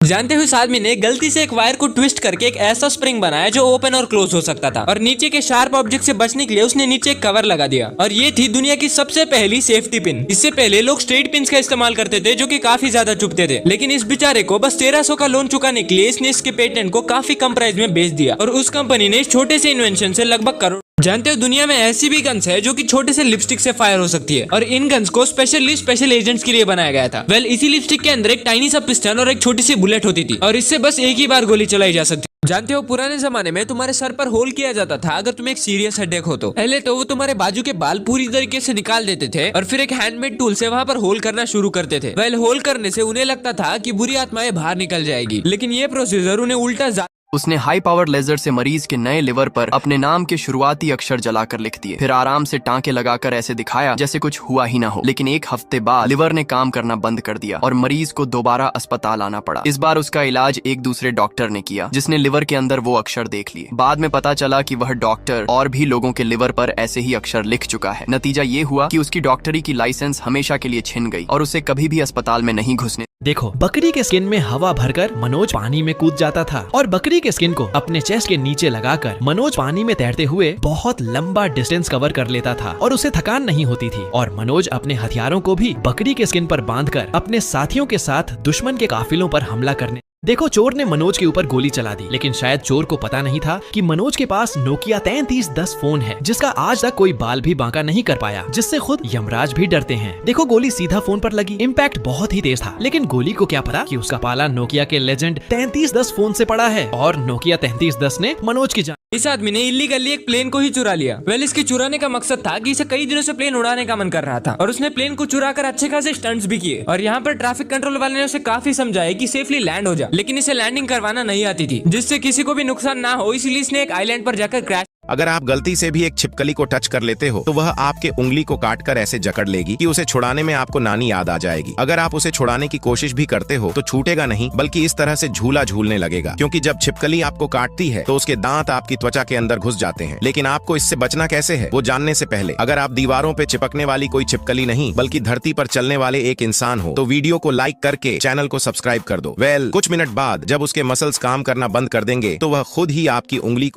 जानते हुए इस आदमी ने गलती से एक वायर को ट्विस्ट करके एक ऐसा स्प्रिंग बनाया जो ओपन और क्लोज हो सकता था, और नीचे के शार्प ऑब्जेक्ट से बचने के लिए उसने नीचे एक कवर लगा दिया। और ये थी दुनिया की सबसे पहली सेफ्टी पिन। इससे पहले लोग स्ट्रेट पिन का इस्तेमाल करते थे जो कि काफी ज्यादा चुभते थे, लेकिन इस बेचारे को बस 1300 का लोन चुकाने के लिए इसने इसके पेटेंट को काफी कम प्राइस में बेच दिया, और उस कंपनी ने इस छोटे से इन्वेंशन से लगभग करोड़। जानते हो दुनिया में ऐसी भी गन्स है जो कि छोटे से लिपस्टिक से फायर हो सकती है, और इन गन्स को स्पेशली स्पेशल एजेंट्स के लिए बनाया गया था। वेल, इसी लिपस्टिक के अंदर एक टाइनी सा पिस्टन और एक छोटी सी बुलेट होती थी, और इससे बस एक ही बार गोली चलाई जा सकती। जानते हो पुराने जमाने में तुम्हारे सर पर होल किया जाता था अगर तुम्हें एक सीरियस हेडेक हो तो। पहले तो वो तुम्हारे बाजू के बाल पूरी तरीके से निकाल देते थे और फिर एक हैंडमेड टूल से वहां पर होल करना शुरू करते थे। वेल, होल करने से उन्हें लगता था कि बुरी आत्माएं बाहर निकल जाएगी, लेकिन ये प्रोसीजर उन्हें उल्टा। उसने हाई पावर लेजर से मरीज के नए लिवर पर अपने नाम के शुरुआती अक्षर जलाकर लिख दिए, फिर आराम से टांके लगाकर ऐसे दिखाया जैसे कुछ हुआ ही ना हो। लेकिन एक हफ्ते बाद लिवर ने काम करना बंद कर दिया और मरीज को दोबारा अस्पताल आना पड़ा। इस बार उसका इलाज एक दूसरे डॉक्टर ने किया जिसने लिवर के अंदर वो अक्षर देख लिए। बाद में पता चला कि वह डॉक्टर और भी लोगों के लिवर पर ऐसे ही अक्षर लिख चुका है। नतीजा ये हुआ कि उसकी डॉक्टरी की लाइसेंस हमेशा के लिए छिन गई और उसे कभी भी अस्पताल में नहीं घुसने। देखो, बकरी के स्किन में हवा भरकर मनोज पानी में कूद जाता था, और बकरी के स्किन को अपने चेस्ट के नीचे लगाकर मनोज पानी में तैरते हुए बहुत लंबा डिस्टेंस कवर कर लेता था और उसे थकान नहीं होती थी। और मनोज अपने हथियारों को भी बकरी के स्किन पर बांधकर अपने साथियों के साथ दुश्मन के काफिलों पर हमला करने। देखो, चोर ने मनोज के ऊपर गोली चला दी, लेकिन शायद चोर को पता नहीं था कि मनोज के पास नोकिया 3310 फोन है जिसका आज तक कोई बाल भी बांका नहीं कर पाया, जिससे खुद यमराज भी डरते हैं। देखो, गोली सीधा फोन पर लगी, इम्पैक्ट बहुत ही तेज था, लेकिन गोली को क्या पता कि उसका पाला नोकिया के लेजेंड 3310 फोन से पड़ा है, और नोकिया 3310 ने मनोज की जान। इस आदमी ने इलीगली एक प्लेन को ही चुरा लिया। वेल, इसके चुराने का मकसद था कि इसे कई दिनों से प्लेन उड़ाने का मन कर रहा था, और उसने प्लेन को चुरा कर अच्छे खासे स्टंट्स भी किए। और यहाँ पर ट्रैफिक कंट्रोल वाले ने उसे काफी समझाया कि सेफली लैंड हो जा, लेकिन इसे लैंडिंग करवाना नहीं आती थी, जिससे किसी को भी नुकसान ना हो, इसलिए इसने एक आइलैंड पर जाकर क्रैश। अगर आप गलती से भी एक छिपकली को टच कर लेते हो तो वह आपके उंगली को काटकर ऐसे जकड़ लेगी कि उसे छुड़ाने में आपको नानी याद आ जाएगी। अगर आप उसे छुड़ाने की कोशिश भी करते हो तो छूटेगा नहीं, बल्कि इस तरह से झूला झूलने लगेगा, क्योंकि जब छिपकली आपको काटती है तो उसके दांत आपकी त्वचा के अंदर घुस जाते हैं। लेकिन आपको इससे बचना कैसे है वो जानने से पहले, अगर आप दीवारों पे चिपकने वाली कोई छिपकली नहीं बल्कि धरती पर चलने वाले एक इंसान हो तो वीडियो को लाइक करके चैनल को सब्सक्राइब कर दो। वेल, कुछ मिनट बाद जब उसके मसल्स काम करना बंद कर देंगे तो वह खुद ही आपकी उंगली